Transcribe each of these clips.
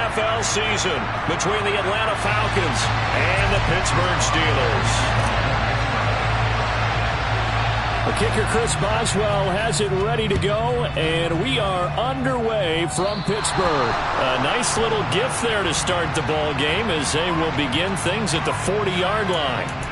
NFL season between the Atlanta Falcons and the Pittsburgh Steelers. The kicker, Chris Boswell, has it ready to go, and we are underway from Pittsburgh. A nice little gift there to start the ball game as they will begin things at the 40-yard line.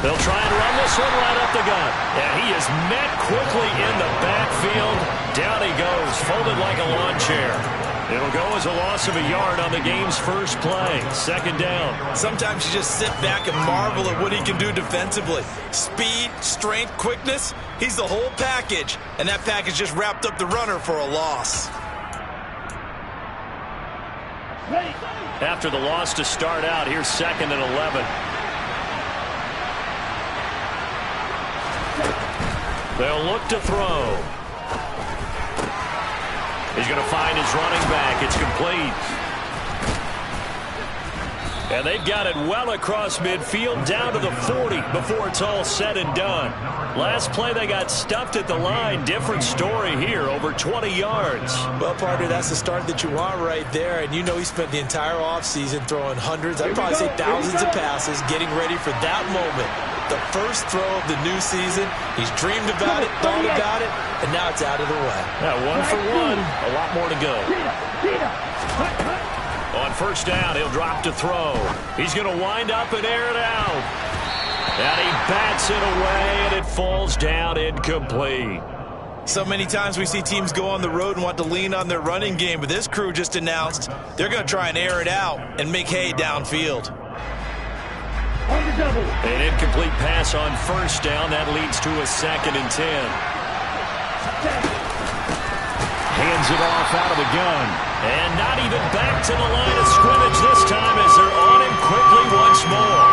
They'll try and run this one right up the gut. And he is met quickly in the backfield. Down he goes, folded like a lawn chair. It'll go as a loss of a yard on the game's first play. Second down. Sometimes you just sit back and marvel at what he can do defensively. Speed, strength, quickness. He's the whole package. And that package just wrapped up the runner for a loss. After the loss to start out, here's 2nd and 11. They'll look to throw. He's going to find his running back. It's complete. And they've got it well across midfield, down to the 40 before it's all said and done. Last play, they got stuffed at the line. Different story here, over 20 yards. Well, partner, that's the start that you want right there. And you know he spent the entire offseason throwing hundreds, I'd probably say thousands of passes, getting ready for that moment. The first throw of the new season. He's dreamed about it, thought about it, and now it's out of the way. Yeah, 1 for 1. A lot more to go. On first down, he'll drop to throw. He's going to wind up and air it out. And he bats it away, and it falls down incomplete. So many times we see teams go on the road and want to lean on their running game, but this crew just announced they're going to try and air it out and make hay downfield. An incomplete pass on first down. That leads to a 2nd and 10. Hands it off out of the gun. And not even back to the line of scrimmage this time as they're on him quickly once more.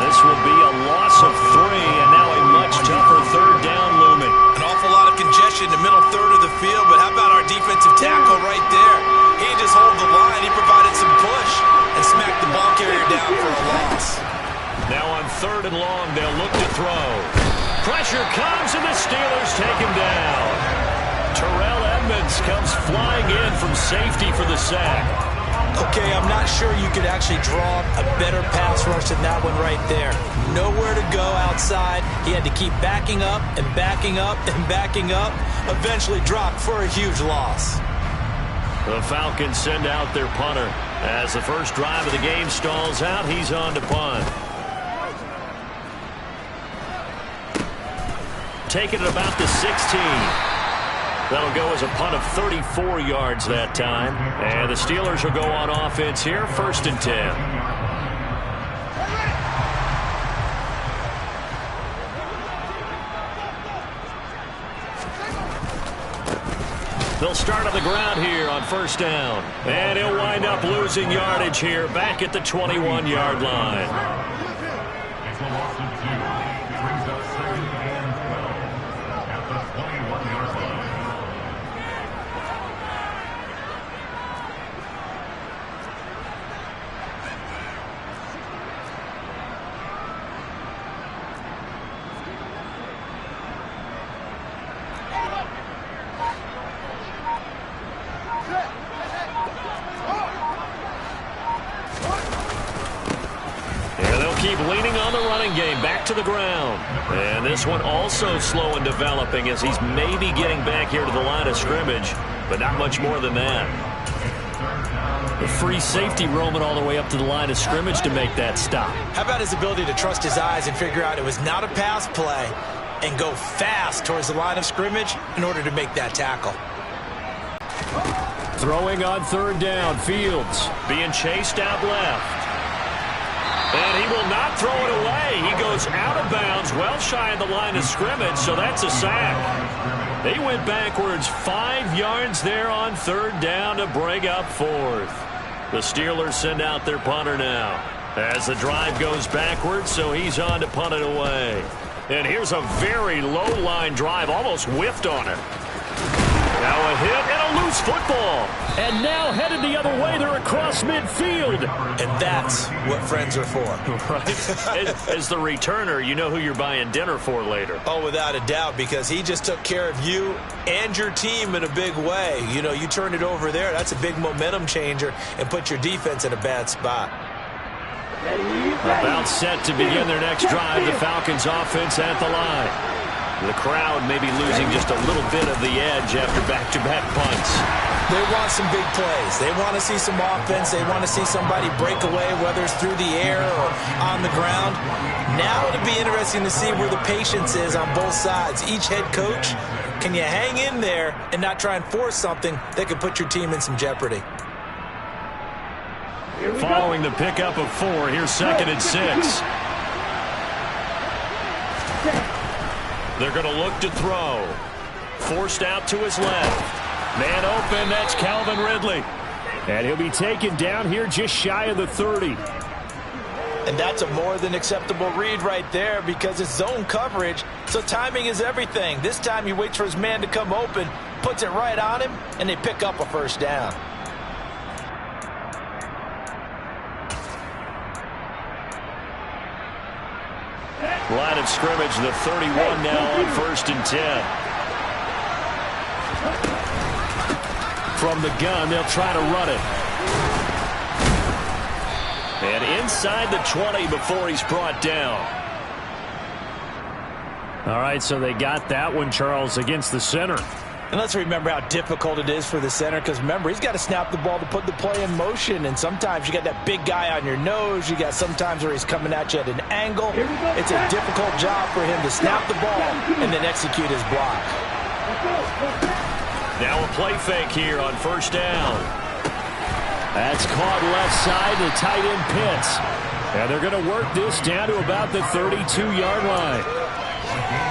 This will be a loss of 3, and now a much tougher third down looming. An awful lot of congestion in the middle third of the field, but how about our defensive tackle right there? He didn't just hold the line, he provided some push and smacked the ball carrier down for a loss. Now on 3rd and long, they'll look to throw. Pressure comes, and the Steelers take him down. Terrell Edmonds comes flying in from safety for the sack. Okay, I'm not sure you could actually draw a better pass rush than that one right there. Nowhere to go outside. He had to keep backing up and backing up and backing up. Eventually dropped for a huge loss. The Falcons send out their punter. As the first drive of the game stalls out, he's on to punt. Taking it about the 16. That'll go as a punt of 34 yards that time. And the Steelers will go on offense here, 1st and 10. They'll start on the ground here on first down. And he'll wind up losing yardage here back at the 21-yard line. It's a loss of 2. Brings up 2nd and 12 at the 21-yard line. Keep leaning on the running game, back to the ground. And this one also slow in developing as he's maybe getting back here to the line of scrimmage, but not much more than that. The free safety roaming all the way up to the line of scrimmage to make that stop. How about his ability to trust his eyes and figure out it was not a pass play and go fast towards the line of scrimmage in order to make that tackle. Throwing on 3rd down, Fields being chased out left. And he will not throw it away. He goes out of bounds, well shy of the line of scrimmage, so that's a sack. They went backwards 5 yards there on 3rd down to bring up 4th. The Steelers send out their punter now. As the drive goes backwards, so he's on to punt it away. And here's a very low-line drive, almost whiffed on it. Now a hit and a loose football. And now headed the other way, they're across midfield. And that's what friends are for. Right? As the returner, you know who you're buying dinner for later. Oh, without a doubt, because he just took care of you and your team in a big way. You know, you turn it over there, that's a big momentum changer and put your defense in a bad spot. About set to begin their next drive, the Falcons offense at the line. The crowd may be losing just a little bit of the edge after back-to-back punts. They want some big plays. They want to see some offense. They want to see somebody break away, whether it's through the air or on the ground. Now it'll be interesting to see where the patience is on both sides. Each head coach, can you hang in there and not try and force something that could put your team in some jeopardy? Following the pickup of 4, here's 2nd and 6. They're going to look to throw. Forced out to his left. Man open, that's Calvin Ridley. And he'll be taken down here just shy of the 30. And that's a more than acceptable read right there because it's zone coverage, so timing is everything. This time he waits for his man to come open, puts it right on him, and they pick up a first down. Line of scrimmage, the 31 now on 1st and 10. From the gun, they'll try to run it. And inside the 20 before he's brought down. All right, so they got that one, Charles, against the center. And let's remember how difficult it is for the center because, remember, he's got to snap the ball to put the play in motion. And sometimes you got that big guy on your nose. You got sometimes where he's coming at you at an angle. It's a difficult job for him to snap the ball and then execute his block. Now a play fake here on 1st down. That's caught left side. The tight end Pitts. And they're going to work this down to about the 32-yard line.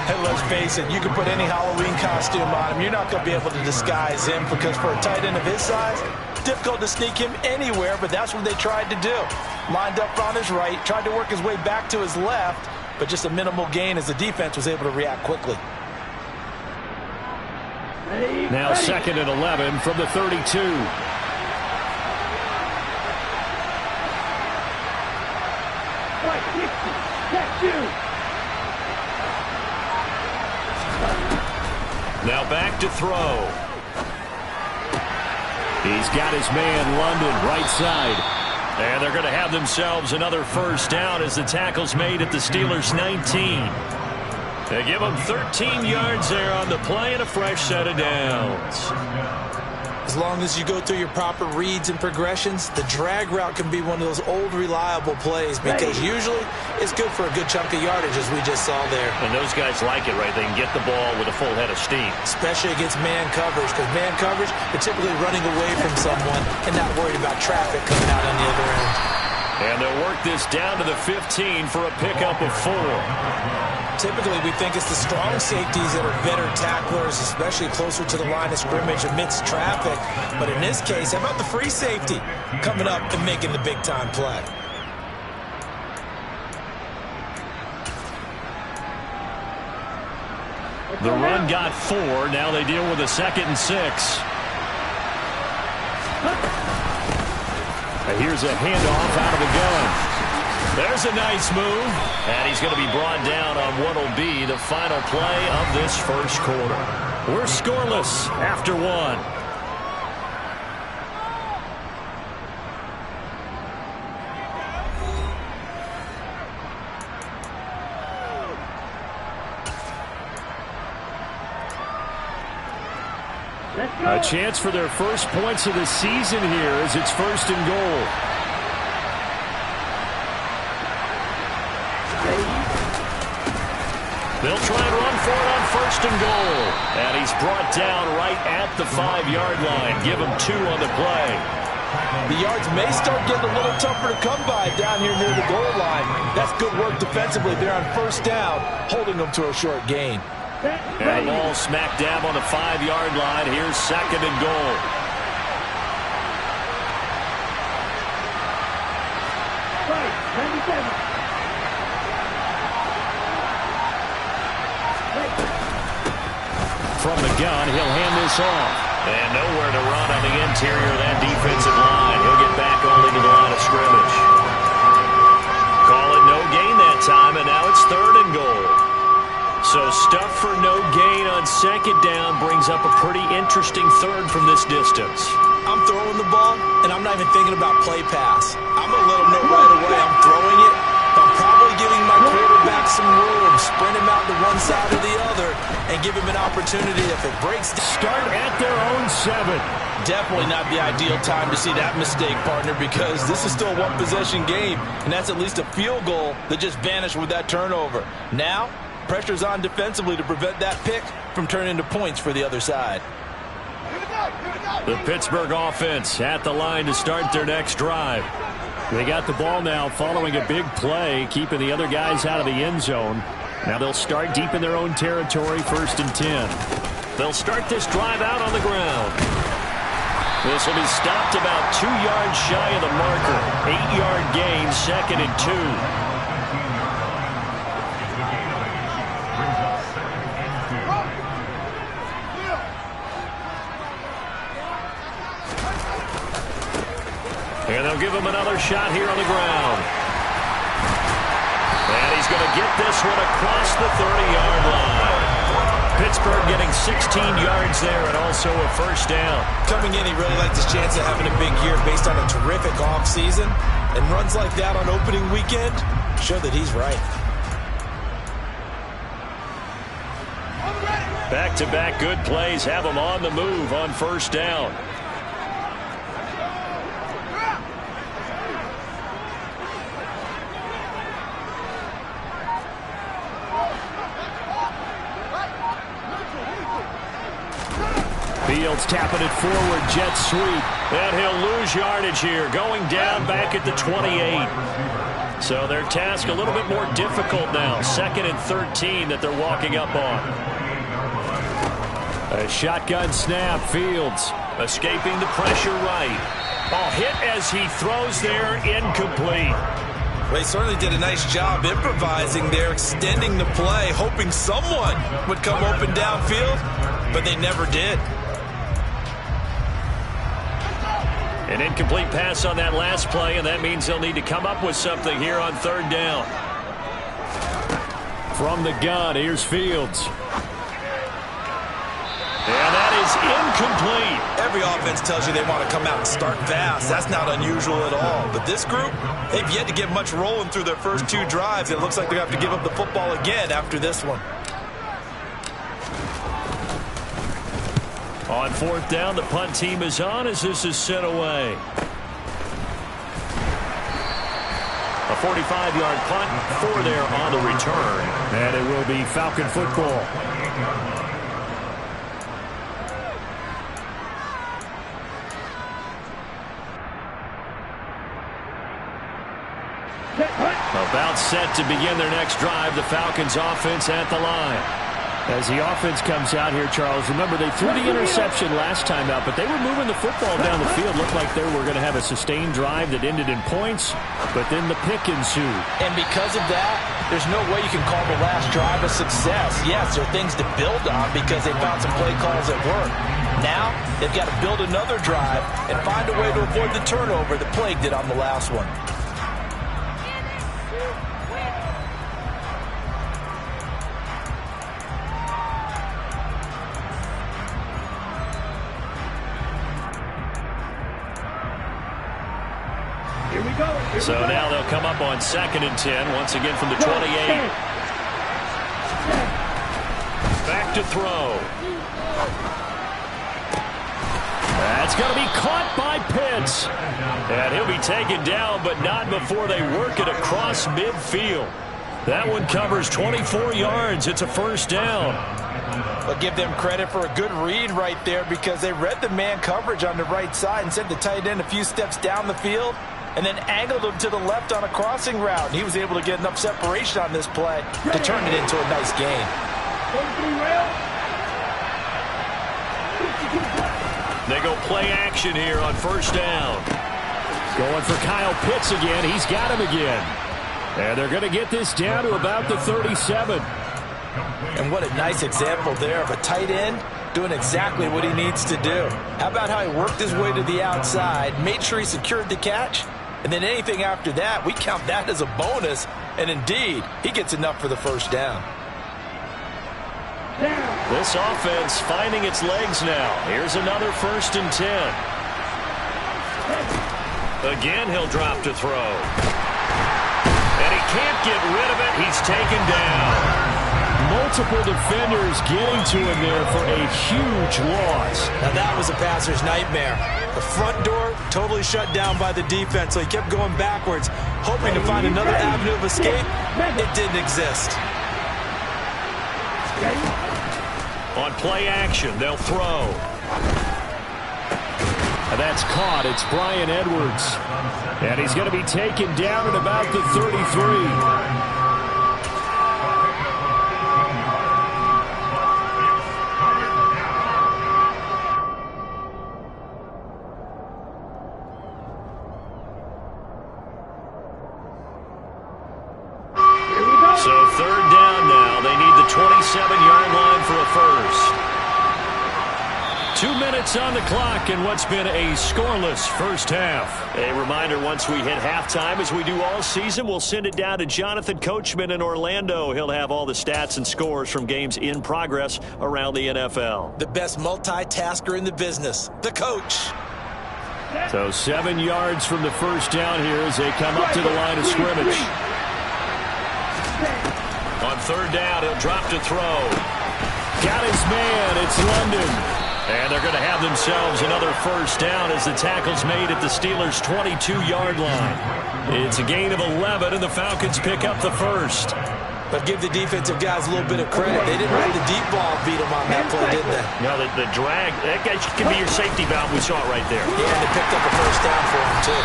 And let's face it, you can put any Halloween costume on him. You're not going to be able to disguise him because for a tight end of his size, difficult to sneak him anywhere, but that's what they tried to do. Lined up on his right, tried to work his way back to his left, but just a minimal gain as the defense was able to react quickly. Now 2nd and 11 from the 32. Now back to throw. He's got his man London right side. And they're going to have themselves another first down as the tackle's made at the Steelers' 19. They give them 13 yards there on the play and a fresh set of downs. As long as you go through your proper reads and progressions, the drag route can be one of those old reliable plays because usually it's good for a good chunk of yardage as we just saw there. And those guys like it, right? They can get the ball with a full head of steam. Especially against man coverage because man coverage, they're typically running away from someone and not worried about traffic coming out on the other end. And they'll work this down to the 15 for a pickup of 4. Typically, we think it's the strong safeties that are better tacklers, especially closer to the line of scrimmage amidst traffic. But in this case, how about the free safety coming up and making the big-time play? The run got 4. Now they deal with a 2nd and 6. And here's a handoff out of the gun. There's a nice move. And he's going to be brought down on what will be the final play of this first quarter. We're scoreless after 1. A chance for their first points of the season here as it's 1st and goal. They'll try and run for it on 1st and goal. And he's brought down right at the 5-yard line. Give him 2 on the play. The yards may start getting a little tougher to come by down here near the goal line. That's good work defensively there on 1st down, holding them to a short gain. And the ball smack dab on the 5-yard line. Here's 2nd and goal. From the gun, he'll hand this off. And nowhere to run on the interior of that defensive line. He'll get back only to the line of scrimmage. Call it no gain that time, and now it's 3rd and goal. So stuff for no gain on 2nd down brings up a pretty interesting 3rd from this distance. I'm throwing the ball, and I'm not even thinking about play pass. I'm going to let him know right away I'm throwing it. I'm probably giving my quarterback some room, sprint him out to one side or the other, and give him an opportunity if it breaks. Start at their own 7. Definitely not the ideal time to see that mistake, partner, because this is still a one-possession game, and that's at least a field goal that just vanished with that turnover. Now, pressure's on defensively to prevent that pick from turning into points for the other side. The Pittsburgh offense at the line to start their next drive. They got the ball now following a big play, keeping the other guys out of the end zone. Now they'll start deep in their own territory, 1st and 10. They'll start this drive out on the ground. This will be stopped about 2 yards shy of the marker. 8-yard gain, 2nd and 2. And they'll give him another shot here on the ground. And he's going to get this one across the 30-yard line. Pittsburgh getting 16 yards there and also a 1st down. Coming in, he really liked his chance of having a big year based on a terrific offseason. And runs like that on opening weekend show that he's right. Back-to-back good plays have him on the move on 1st down. Fields tapping it forward, jet sweep. And he'll lose yardage here, going down back at the 28. So their task a little bit more difficult now. 2nd and 13 that they're walking up on. A shotgun snap, Fields. Escaping the pressure right. Oh, hit as he throws there, incomplete. Well, he certainly did a nice job improvising there, extending the play, hoping someone would come open downfield, but they never did. An incomplete pass on that last play, and that means they'll need to come up with something here on 3rd down. From the gun, here's Fields. And that is incomplete. Every offense tells you they want to come out and start fast. That's not unusual at all. But this group, they've yet to get much rolling through their first 2 drives. It looks like they have to give up the football again after this one. On 4th down, the punt team is on as this is sent away. A 45-yard punt, 4 there on the return. And it will be Falcon football. About set to begin their next drive, the Falcons offense at the line. As the offense comes out here, Charles, remember they threw the interception last time out, but they were moving the football down the field. Looked like they were going to have a sustained drive that ended in points, but then the pick ensued. And because of that, there's no way you can call the last drive a success. Yes, there are things to build on because they found some play calls that work. Now, they've got to build another drive and find a way to avoid the turnover that plagued it on the last one. So now they'll come up on 2nd and 10, once again from the 28. Back to throw. That's going to be caught by Pitts. And he'll be taken down, but not before they work it across midfield. That one covers 24 yards. It's a 1st down. But give them credit for a good read right there because they read the man coverage on the right side and sent the tight end a few steps down the field and then angled him to the left on a crossing route. And he was able to get enough separation on this play to turn it into a nice gain. They go play action here on 1st down. Going for Kyle Pitts again. He's got him again. And they're going to get this down to about the 37. And what a nice example there of a tight end doing exactly what he needs to do. How about how he worked his way to the outside, made sure he secured the catch, and then anything after that, we count that as a bonus. And indeed, he gets enough for the first down. This offense finding its legs now. Here's another 1st and 10. Again, he'll drop to throw. And he can't get rid of it. He's taken down. Multiple defenders getting to him there for a huge loss. Now that was a passer's nightmare. The front door totally shut down by the defense, so he kept going backwards, hoping to find another avenue of escape. It didn't exist. On play action, they'll throw. And that's caught. It's Bryan Edwards. And he's going to be taken down at about the 33. So 3rd down now. They need the 27-yard line for a first. 2 minutes on the clock in what's been a scoreless first half. A reminder, once we hit halftime, as we do all season, we'll send it down to Jonathan Coachman in Orlando. He'll have all the stats and scores from games in progress around the NFL. The best multitasker in the business, the coach. So 7 yards from the first down here as they come up to the line of scrimmage. On 3rd down, he'll drop to throw. Got his man. It's London. And they're going to have themselves another first down as the tackle's made at the Steelers' 22-yard line. It's a gain of 11, and the Falcons pick up the first. But give the defensive guys a little bit of credit. They didn't let the deep ball beat them on that play, did they? No, the drag, that can be your safety valve. We saw it right there. Yeah, and they picked up a first down for him, too.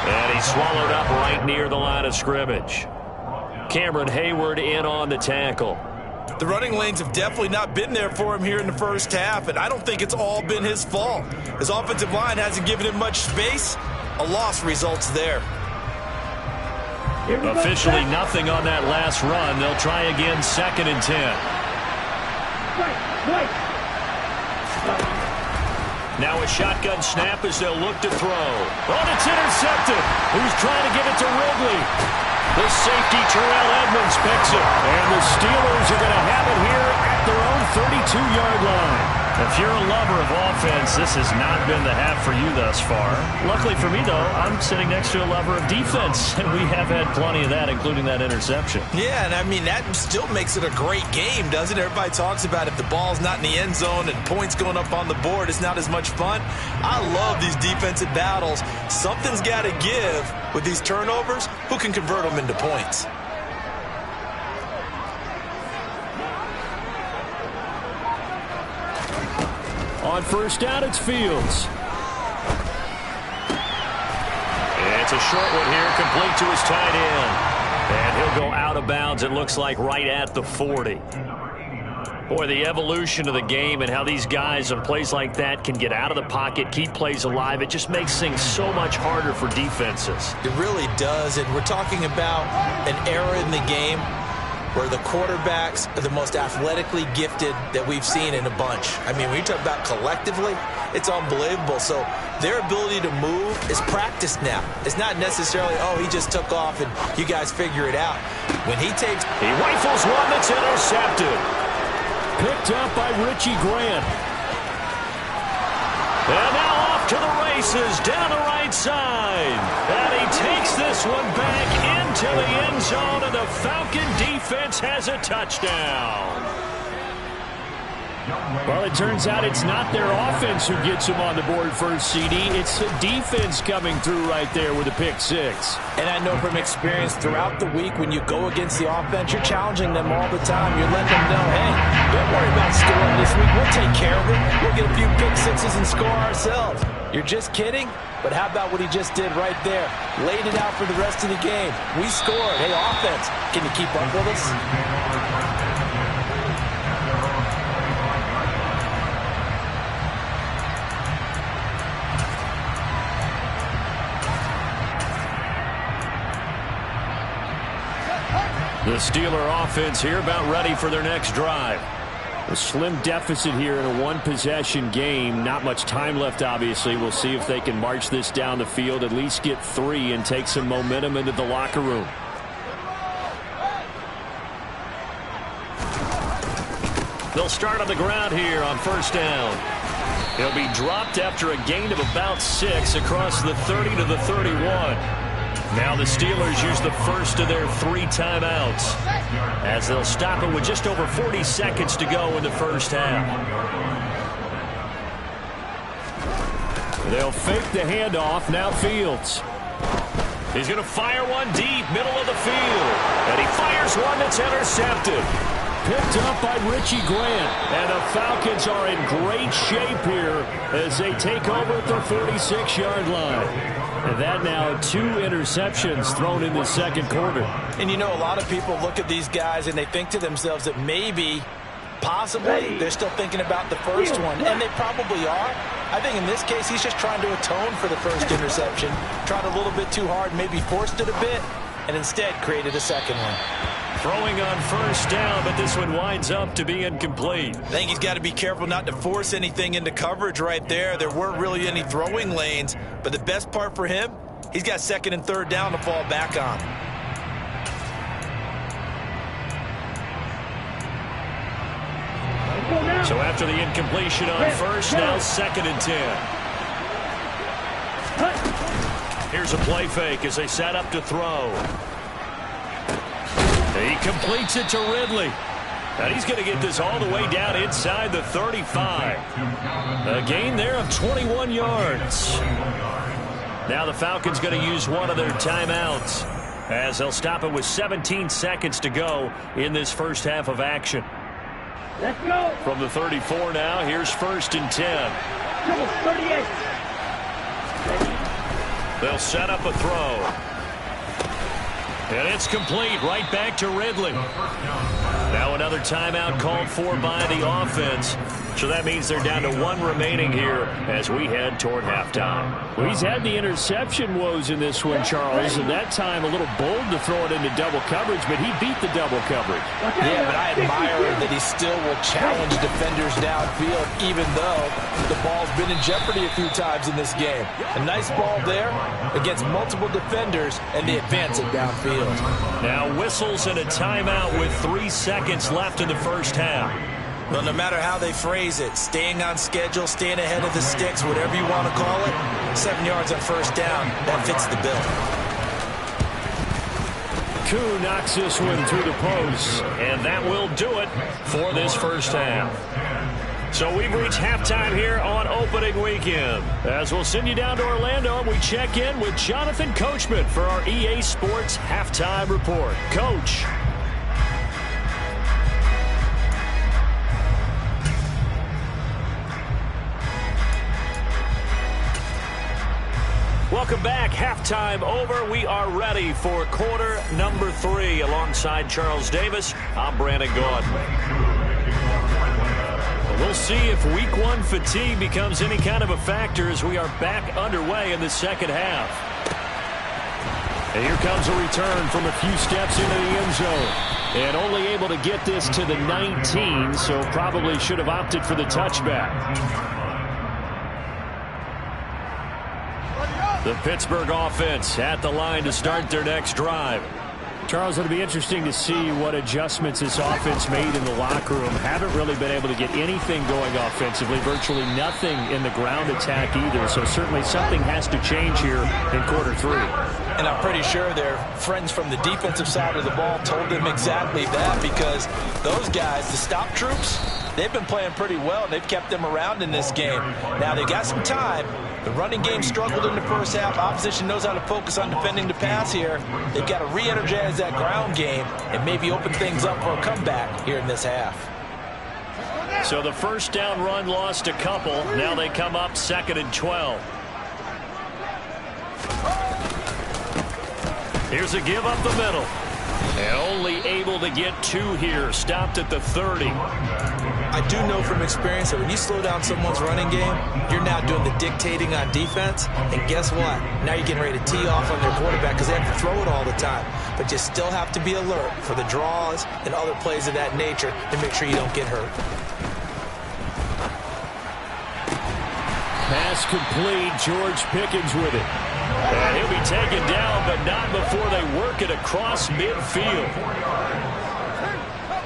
And he's swallowed up right near the line of scrimmage. Cameron Hayward in on the tackle. The running lanes have definitely not been there for him here in the first half, and I don't think it's all been his fault. His offensive line hasn't given him much space. A loss results there. Officially nothing on that last run. They'll try again, 2nd and 10. Now a shotgun snap as they'll look to throw. Oh, it's intercepted. Who's trying to get it to Ridley? The safety, Terrell Edmonds, picks it. And the Steelers are going to have it here at their own 32-yard line. If you're a lover of offense, this has not been the half for you thus far. Luckily for me, though, I'm sitting next to a lover of defense, and we have had plenty of that, including that interception. Yeah, and I mean, that still makes it a great game, doesn't it? Everybody talks about if the ball's not in the end zone and points going up on the board, it's not as much fun. I love these defensive battles. Something's got to give with these turnovers. Who can convert them into points? On first down, it's Fields. It's a short one here, complete to his tight end. And he'll go out of bounds, it looks like, right at the 40. Boy, the evolution of the game and how these guys on plays like that can get out of the pocket, keep plays alive, it just makes things so much harder for defenses. It really does, and we're talking about an era in the game where the quarterbacks are the most athletically gifted that we've seen in a bunch. I mean, when you talk about collectively, it's unbelievable. So their ability to move is practiced now. It's not necessarily, oh, he just took off and you guys figure it out. When he rifles one that's intercepted. Picked up by Richie Grant. And now off to the races down the right side. And he takes this one back into the end zone, and the Falcon defense has a touchdown. Well, it turns out it's not their offense who gets them on the board first, CD. It's the defense coming through right there with a pick six. And I know from experience throughout the week when you go against the offense, you're challenging them all the time. You're letting them know, hey, don't worry about scoring this week. We'll take care of it. We'll get a few pick sixes and score ourselves. You're just kidding? But how about what he just did right there? Laid it out for the rest of the game. We scored. Hey, offense, can you keep up with us? The Steeler offense here about ready for their next drive. A slim deficit here in a one-possession game. Not much time left, obviously. We'll see if they can march this down the field, at least get 3 and take some momentum into the locker room. They'll start on the ground here on first down. He'll be dropped after a gain of about 6 across the 30 to the 31. Now the Steelers use the first of their 3 timeouts as they'll stop it with just over 40 seconds to go in the first half. They'll fake the handoff. Now Fields. He's going to fire one deep, middle of the field. And he fires one that's intercepted. Picked up by Richie Grant. And the Falcons are in great shape here as they take over at their 46-yard line. And that now 2 interceptions thrown in the second quarter. And you know, a lot of people look at these guys and they think to themselves that maybe, possibly, they're still thinking about the first one. And they probably are. I think in this case, he's just trying to atone for the first interception. Tried a little bit too hard, maybe forced it a bit, and instead created a second one. Throwing on first down, but this one winds up to be incomplete. I think he's got to be careful not to force anything into coverage right there. There weren't really any throwing lanes, but the best part for him, he's got second and third down to fall back on. So after the incompletion on first, now second and 10. Here's a play fake as they set up to throw. He completes it to Ridley. And he's going to get this all the way down inside the 35. A gain there of 21 yards. Now the Falcons going to use one of their timeouts as they'll stop it with 17 seconds to go in this first half of action. Let's go. From the 34 now, here's first and 10. 38. They'll set up a throw. And it's complete right back to Ridley. Now another timeout called for by the offense. So that means they're down to 1 remaining here as we head toward halftime. Well, he's had the interception woes in this one, Charles, and that time a little bold to throw it into double coverage, but he beat the double coverage. Yeah, but I admire that he still will challenge defenders downfield, even though the ball's been in jeopardy a few times in this game. A nice ball there against multiple defenders, and they advance it downfield. Now whistles and a timeout with 3 seconds left in the first half. Well, no matter how they phrase it, staying on schedule, staying ahead of the sticks, whatever you want to call it, 7 yards on first down, that fits the bill. Koo knocks this one through the post. And that will do it for this first half. So we've reached halftime here on opening weekend. As we'll send you down to Orlando, we check in with Jonathan Coachman for our EA Sports Halftime Report. Coach. Welcome back. Halftime over. We are ready for quarter number 3. Alongside Charles Davis, I'm Brandon Gaudin. We'll see if week 1 fatigue becomes any kind of a factor as we are back underway in the second half. And here comes a return from a few steps into the end zone. And only able to get this to the 19, so probably should have opted for the touchback. The Pittsburgh offense at the line to start their next drive. Charles, it'll be interesting to see what adjustments this offense made in the locker room. Haven't really been able to get anything going offensively. Virtually nothing in the ground attack either. So certainly something has to change here in quarter 3. And I'm pretty sure their friends from the defensive side of the ball told them exactly that, because those guys, the stop troops, they've been playing pretty well. They've kept them around in this game. Now they've got some time. The running game struggled in the first half. Opposition knows how to focus on defending the pass here. They've got to re-energize that ground game and maybe open things up for a comeback here in this half. So the first down run lost a couple. Now they come up 2nd and 12. Here's a give up the middle. And only able able to get 2 here, stopped at the 30. I do know from experience that when you slow down someone's running game, you're now doing the dictating on defense. And guess what? Now you're getting ready to tee off on their quarterback because they have to throw it all the time. But you still have to be alert for the draws and other plays of that nature to make sure you don't get hurt. Pass complete. George Pickens with it. And he'll be taken down, but not before they work it across midfield.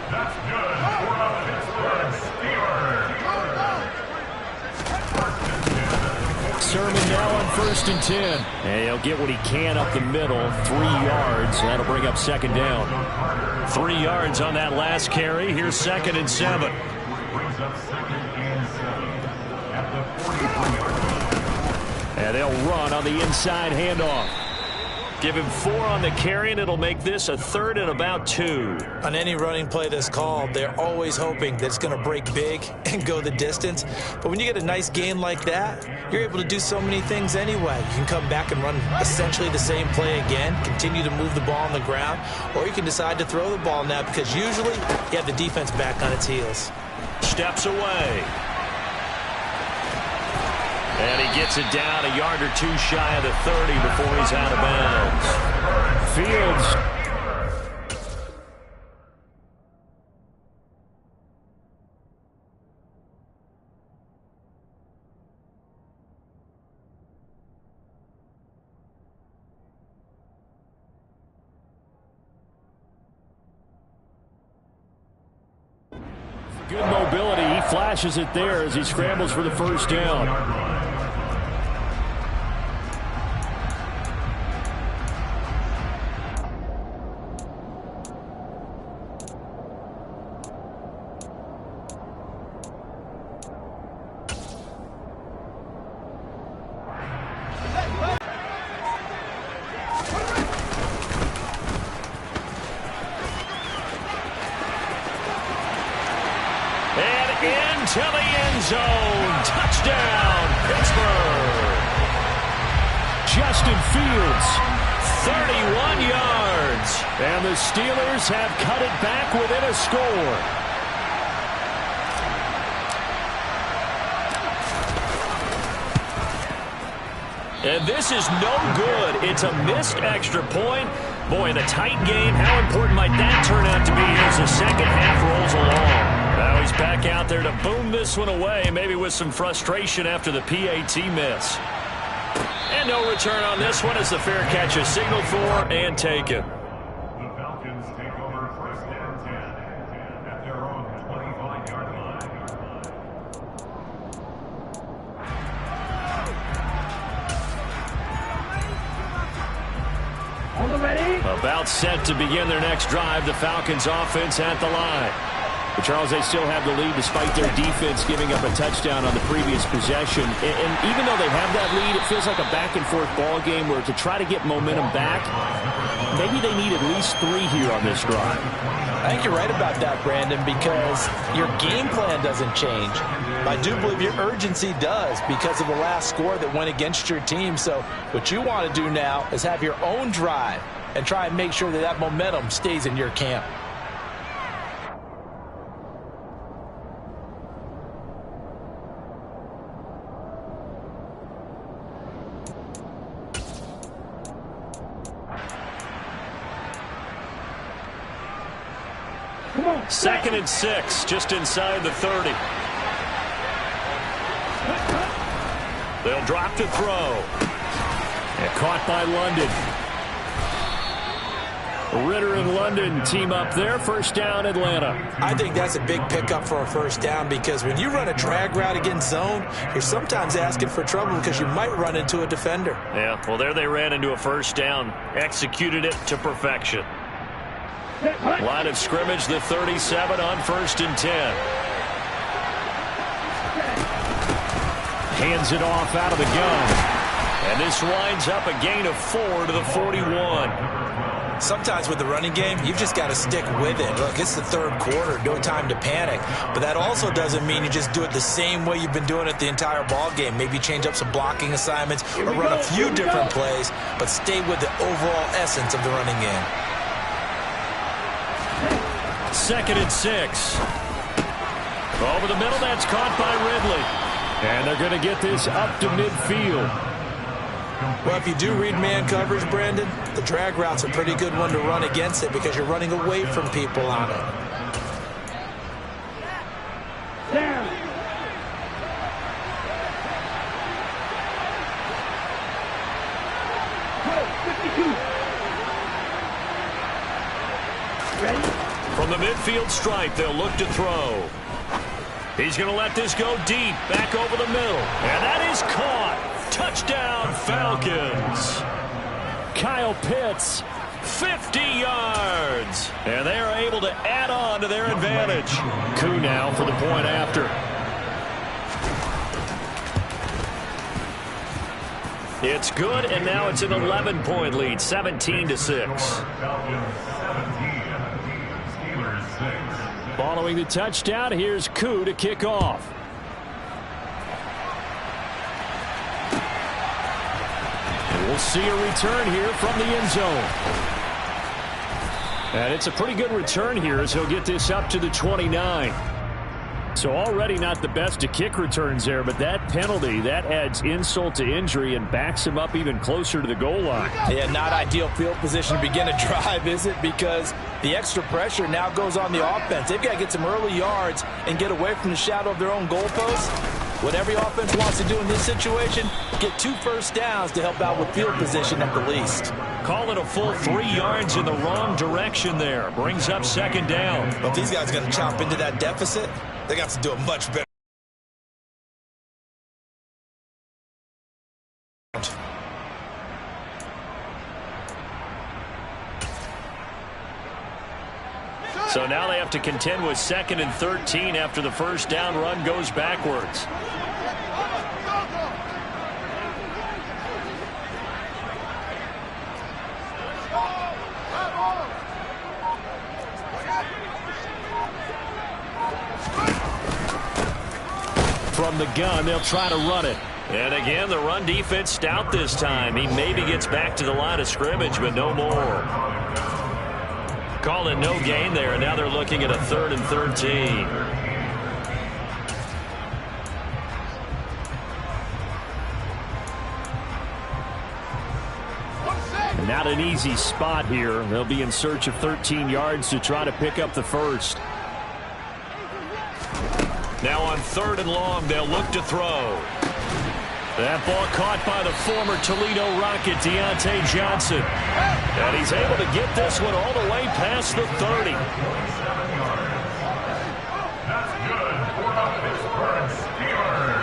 That's good for the Pittsburgh Steelers. Sermon now on 1st and 10. And he'll get what he can up the middle. 3 yards. That'll bring up 2nd down. 3 yards on that last carry. Here's 2nd and 7. Brings up 2nd and 7 at the 43-yard line. And they'll run on the inside handoff. Give him 4 on the carry, and it'll make this a 3rd and about 2. On any running play that's called, they're always hoping that it's going to break big and go the distance. But when you get a nice gain like that, you're able to do so many things anyway. You can come back and run essentially the same play again, continue to move the ball on the ground, or you can decide to throw the ball now because usually you have the defense back on its heels. Steps away. And he gets it down a yard or 2 shy of the 30 before he's out of bounds. Fields. Good mobility. He flashes it there as he scrambles for the 1st down. To the end zone. Touchdown, Pittsburgh. Justin Fields. 31 yards. And the Steelers have cut it back within a score. And this is no good. It's a missed extra point. Boy, in a tight game, how important might that turn out to be as the second half rolls along? Now he's back out there to boom this one away, maybe with some frustration after the PAT miss. And no return on this one as the fair catch is signaled for and taken. The Falcons take over 1st and 10 at their own 25-yard line. On the ready. About set to begin their next drive, the Falcons offense at the line. But Charles, they still have the lead despite their defense giving up a touchdown on the previous possession. And even though they have that lead, it feels like a back-and-forth ball game where to try to get momentum back, maybe they need at least 3 here on this drive. I think you're right about that, Brandon, because your game plan doesn't change. I do believe your urgency does because of the last score that went against your team. So what you want to do now is have your own drive and try and make sure that that momentum stays in your camp. Second and 6, just inside the 30. They'll drop to throw. And caught by London. Ritter and London team up there. 1st down, Atlanta. I think that's a big pickup for a 1st down because when you run a drag route against zone, you're sometimes asking for trouble because you might run into a defender. Yeah, well, there they ran into a 1st down. Executed it to perfection. Line of scrimmage, the 37 on 1st and 10. Hands it off out of the gun. And this winds up a gain of 4 to the 41. Sometimes with the running game, you've just got to stick with it. Look, it's the 3rd quarter, no time to panic. But that also doesn't mean you just do it the same way you've been doing it the entire ball game. Maybe change up some blocking assignments or run a few different plays, but stay with the overall essence of the running game. 2nd and 6. Over the middle, that's caught by Ridley. And they're going to get this up to midfield. Well, if you do read man coverage, Brandon, the drag route's a pretty good one to run against it because you're running away from people on it. Down. From the midfield stripe, they'll look to throw. He's going to let this go deep, back over the middle. And that is caught. Touchdown, Falcons. Kyle Pitts. 50 yards. And they are able to add on to their advantage. Koo now for the point after. It's good, and now it's an 11-point lead, 17-6. Following the touchdown, here's Koo to kick off. And we'll see a return here from the end zone. And it's a pretty good return here as he'll get this up to the 29. So already not the best to kick returns there, but that penalty, that adds insult to injury and backs him up even closer to the goal line. Yeah, not ideal field position to begin a drive, is it? Because the extra pressure now goes on the offense. They've got to get some early yards and get away from the shadow of their own goalposts. What every offense wants to do in this situation, get 2 first downs to help out with field position at the least. Call it a full 3 yards in the wrong direction there. Brings up 2nd down. But if these guys are going to chop into that deficit, they got to do it much better. So now they have to contend with 2nd and 13 after the first down run goes backwards. From the gun, they'll try to run it. And again, the run defense stout this time. He maybe gets back to the line of scrimmage, but no more. Call it no gain there, and now they're looking at a 3rd and 13. Not an easy spot here. They'll be in search of 13 yards to try to pick up the first. Now on 3rd and long, they'll look to throw. That ball caught by the former Toledo Rocket, Deontay Johnson. And he's able to get this one all the way past the 30. That's good for the Pittsburgh Steelers.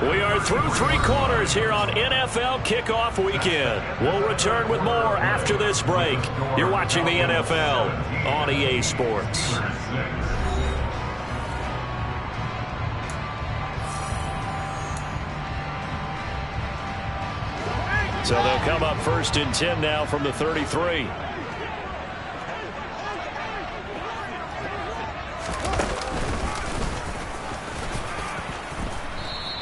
We are through 3 quarters here on NFL Kickoff Weekend. We'll return with more after this break. You're watching the NFL on EA Sports. So they'll come up 1st and 10 now from the 33.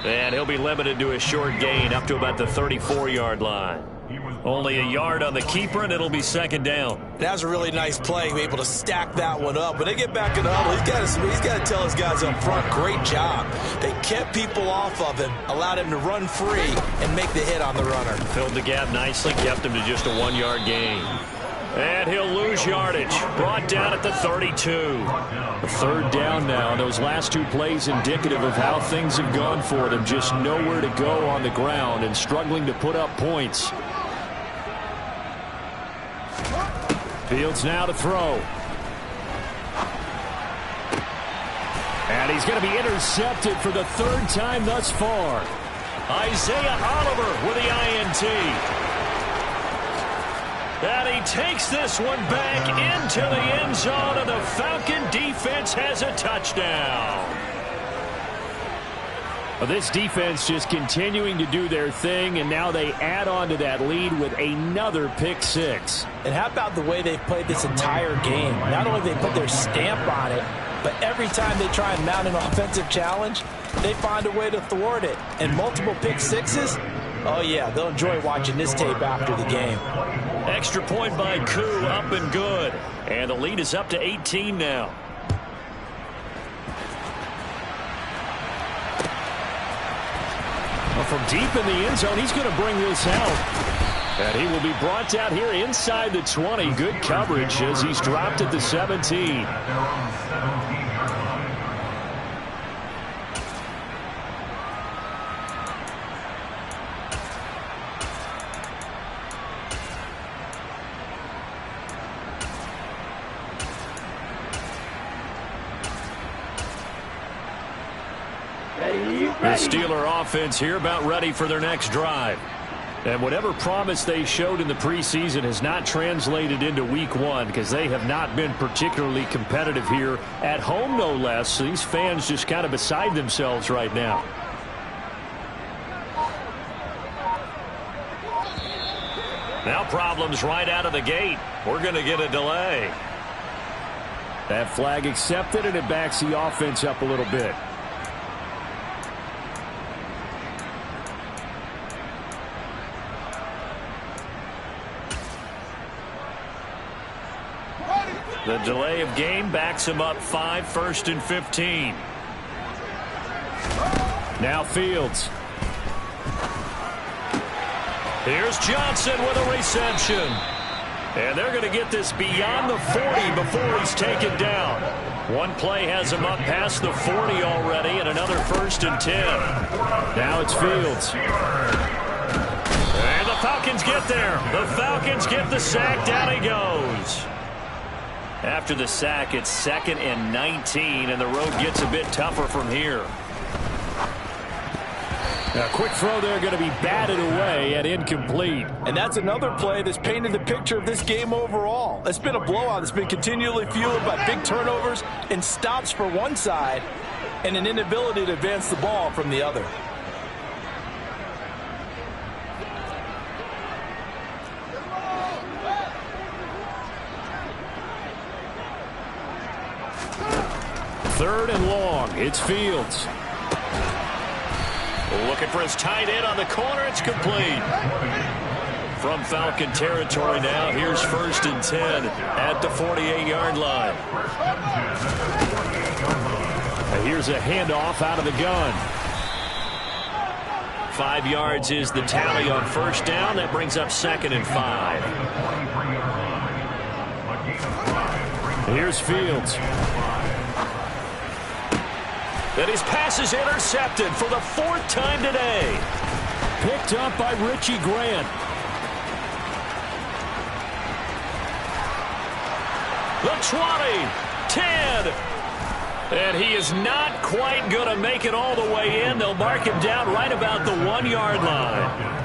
And he'll be limited to a short gain up to about the 34-yard line. Only a yard on the keeper, and it'll be 2nd down. That was a really nice play, able to stack that one up. When they get back in the huddle, he's got to tell his guys up front, great job. They kept people off of him, allowed him to run free, and make the hit on the runner. Filled the gap nicely, kept him to just a 1-yard gain. And he'll lose yardage. Brought down at the 32. A 3rd down now. Those last 2 plays indicative of how things have gone for them. Just nowhere to go on the ground and struggling to put up points. Fields now to throw. And he's going to be intercepted for the 3rd time thus far. Isaiah Oliver with the INT. And he takes this one back into the end zone, and the Falcon defense has a touchdown. Well, this defense just continuing to do their thing, and now they add on to that lead with another pick 6. And how about the way they've played this entire game? Not only have they put their stamp on it, but every time they try and mount an offensive challenge, they find a way to thwart it. And multiple pick 6s, oh yeah, they'll enjoy watching this tape after the game. Extra point by Koo, up and good. And the lead is up to 18 now. Well, from deep in the end zone, he's going to bring this out. And he will be brought down here inside the 20. Good coverage as he's dropped at the 17. The Steeler offense here about ready for their next drive. And whatever promise they showed in the preseason has not translated into week one because they have not been particularly competitive here at home, no less. So these fans just kind of beside themselves right now. Now problems right out of the gate. We're going to get a delay. That flag accepted, and it backs the offense up a little bit. The delay of game backs him up 5, 1st and 15. Now Fields. Here's Johnson with a reception. And they're going to get this beyond the 40 before he's taken down. One play has him up past the 40 already, and another 1st and 10. Now it's Fields. And the Falcons get there. The Falcons get the sack. Down he goes. After the sack, it's 2nd and 19, and the road gets a bit tougher from here. A quick throw there going to be batted away and incomplete. And that's another play that's painted the picture of this game overall. It's been a blowout. It's been continually fueled by big turnovers and stops for one side and an inability to advance the ball from the other. Third and long. It's Fields. Looking for his tight end on the corner. It's complete. From Falcon territory now, here's 1st and 10 at the 48-yard line. And here's a handoff out of the gun. 5 yards is the tally on 1st down. That brings up 2nd and 5. Here's Fields. And his pass is intercepted for the 4th time today. Picked up by Richie Grant. The 20, 10. And he is not quite going to make it all the way in. They'll mark him down right about the 1-yard line.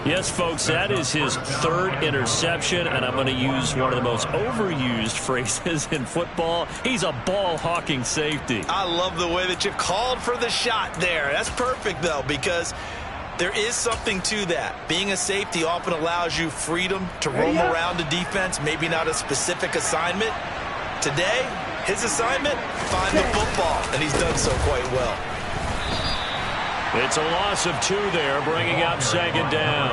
Yes, folks, that is his 3rd interception, and I'm going to use one of the most overused phrases in football. He's a ball-hawking safety. I love the way that you called for the shot there. That's perfect, though, because there is something to that. Being a safety often allows you freedom to roam around the defense, maybe not a specific assignment. Today, his assignment, find the football, and he's done so quite well. It's a loss of 2 there, bringing up 2nd down.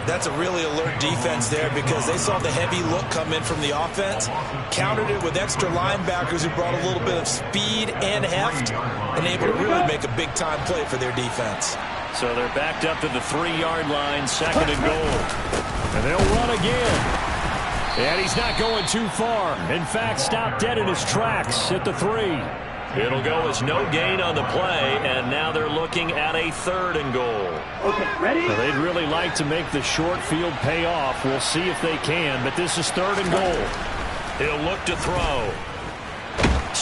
That's a really alert defense there because they saw the heavy look come in from the offense, countered it with extra linebackers who brought a little bit of speed and heft, and able to really make a big-time play for their defense. So they're backed up to the 3-yard line, 2nd and goal. And they'll run again. And he's not going too far. In fact, stopped dead in his tracks at the 3. It'll go as no gain on the play, and now they're looking at a 3rd and goal. Okay, ready? Well, they'd really like to make the short field pay off. We'll see if they can, but this is 3rd and goal. He'll look to throw.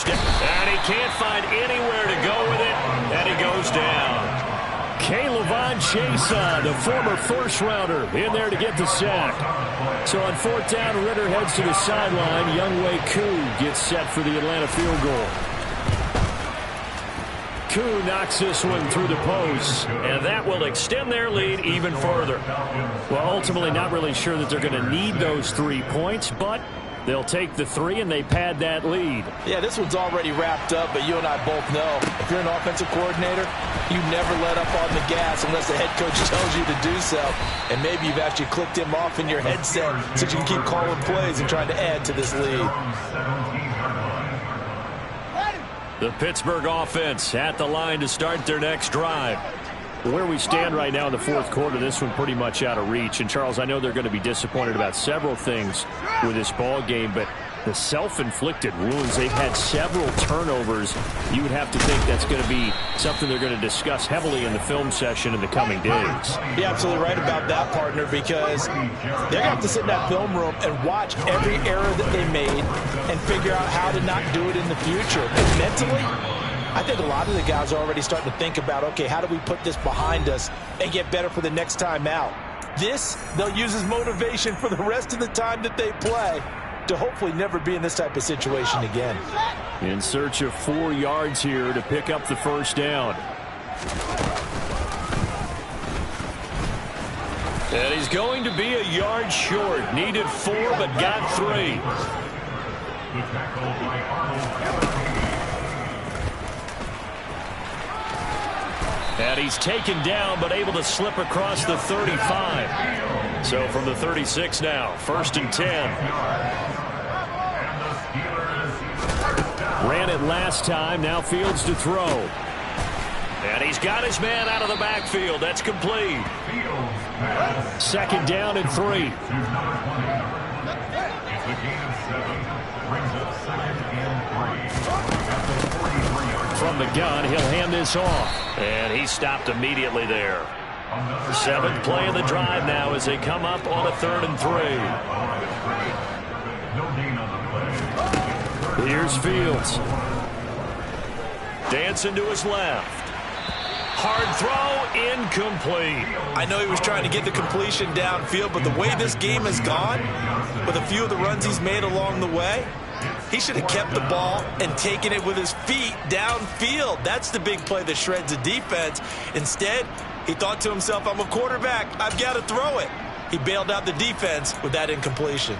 And he can't find anywhere to go with it, and he goes down. K'Lavon Chason, the former 1st-rounder, in there to get the sack. So on 4th down, Ritter heads to the sideline. Younghoe Koo gets set for the Atlanta field goal. Koo knocks this one through the post. And that will extend their lead even further. Well, ultimately not really sure that they're going to need those 3 points, but They'll take the 3, and they pad that lead. Yeah, this one's already wrapped up, but you and I both know if you're an offensive coordinator, you never let up on the gas unless the head coach tells you to do so. And maybe you've actually clicked him off in your headset so you can keep calling plays and trying to add to this lead. The Pittsburgh offense at the line to start their next drive. Where we stand right now in the fourth quarter, this one pretty much out of reach. And, Charles, I know they're going to be disappointed about several things with this ball game, but the self-inflicted wounds, they've had several turnovers. You would have to think that's going to be something they're going to discuss heavily in the film session in the coming days. You're absolutely right about that, partner, because they're going to have to sit in that film room and watch every error that they made and figure out how to not do it in the future. And mentally, I think a lot of the guys are already starting to think about, okay, how do we put this behind us and get better for the next time out? This, they'll use as motivation for the rest of the time that they play to hopefully never be in this type of situation again. In search of 4 yards here to pick up the first down. And he's going to be a yard short. Needed 4, but got 3. The tackle by Arnold. And he's taken down, but able to slip across the 35. So from the 36 now, 1st and 10. Ran it last time, now Fields to throw. And he's got his man out of the backfield. That's complete. 2nd down and 3. It's a gain of 7. Brings up 2nd and 3. From the gun, he'll hand this off. And he stopped immediately there. 7th play of the drive now as they come up on a 3rd and 3. Here's Fields. Dancing to his left. Hard throw, incomplete. I know he was trying to get the completion downfield, but the way this game has gone, with a few of the runs he's made along the way, he should have kept the ball and taken it with his feet downfield. That's the big play that shreds the defense. Instead, he thought to himself, I'm a quarterback, I've got to throw it. He bailed out the defense with that incompletion.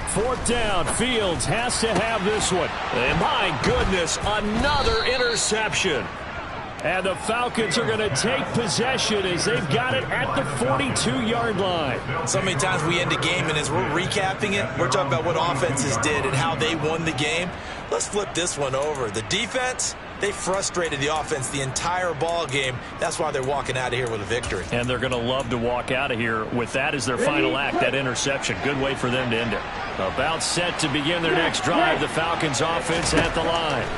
Fourth down, Fields has to have this one. And my goodness, another interception. And the Falcons are going to take possession as they've got it at the 42-yard line. So many times we end a game, and as we're recapping it, we're talking about what offenses did and how they won the game. Let's flip this one over. The defense, they frustrated the offense the entire ball game. That's why they're walking out of here with a victory. And they're going to love to walk out of here with that as their final act, that interception. Good way for them to end it. About set to begin their next drive, the Falcons offense at the line.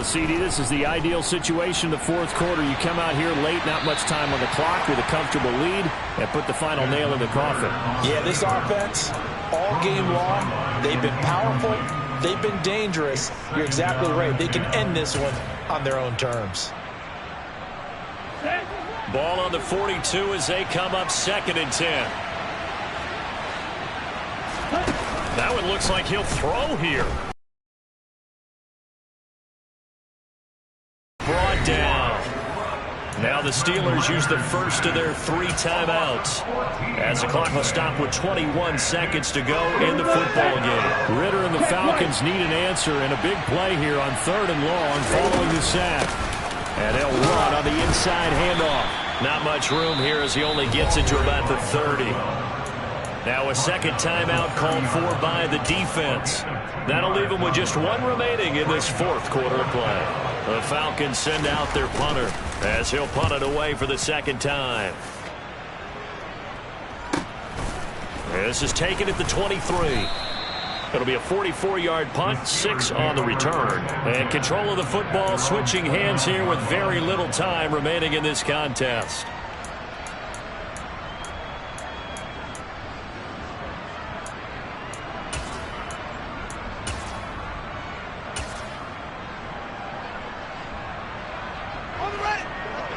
CD, this is the ideal situation in the fourth quarter. You come out here late, not much time on the clock with a comfortable lead, and put the final nail in the coffin. Yeah, this offense, all game long, they've been powerful, they've been dangerous. You're exactly right. They can end this one on their own terms. Ball on the 42 as they come up 2nd and 10. That one looks like he'll throw here. Brought down. Now the Steelers use the first of their 3 timeouts as the clock will stop with 21 seconds to go in the football game. Ritter and the Falcons need an answer, and a big play here on 3rd and long following the sack. And they'll run on the inside handoff. Not much room here as he only gets it to about the 30. Now a 2nd timeout called for by the defense. That'll leave them with just 1 remaining in this 4th quarter of play. The Falcons send out their punter as he'll punt it away for the 2nd time. This is taken at the 23. It'll be a 44-yard punt, 6 on the return. And control of the football switching hands here with very little time remaining in this contest.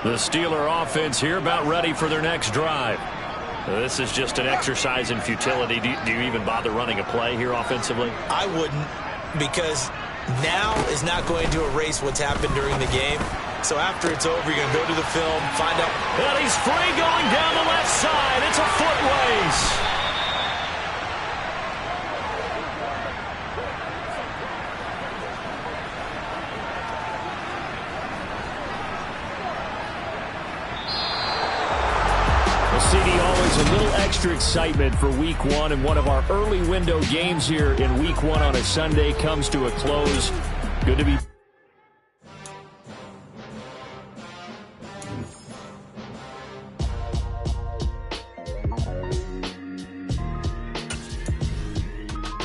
The Steeler offense here about ready for their next drive. This is just an exercise in futility. Do you even bother running a play here offensively? I wouldn't, because now is not going to erase what's happened during the game. So after it's over, you're going to go to the film, find out. And he's free going down the left side. It's a foot race. CD, always a little extra excitement for Week 1, and one of our early window games here in Week 1 on a Sunday comes to a close. Good to be...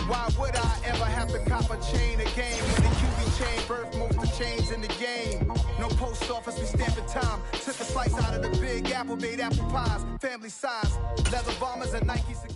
Why would I ever have to cop a chain again when the QB chain birth most of chains in the game? No post office, we stamping time. Took a slice out of the big apple, made apple pies, family size, leather bombers and Nikes.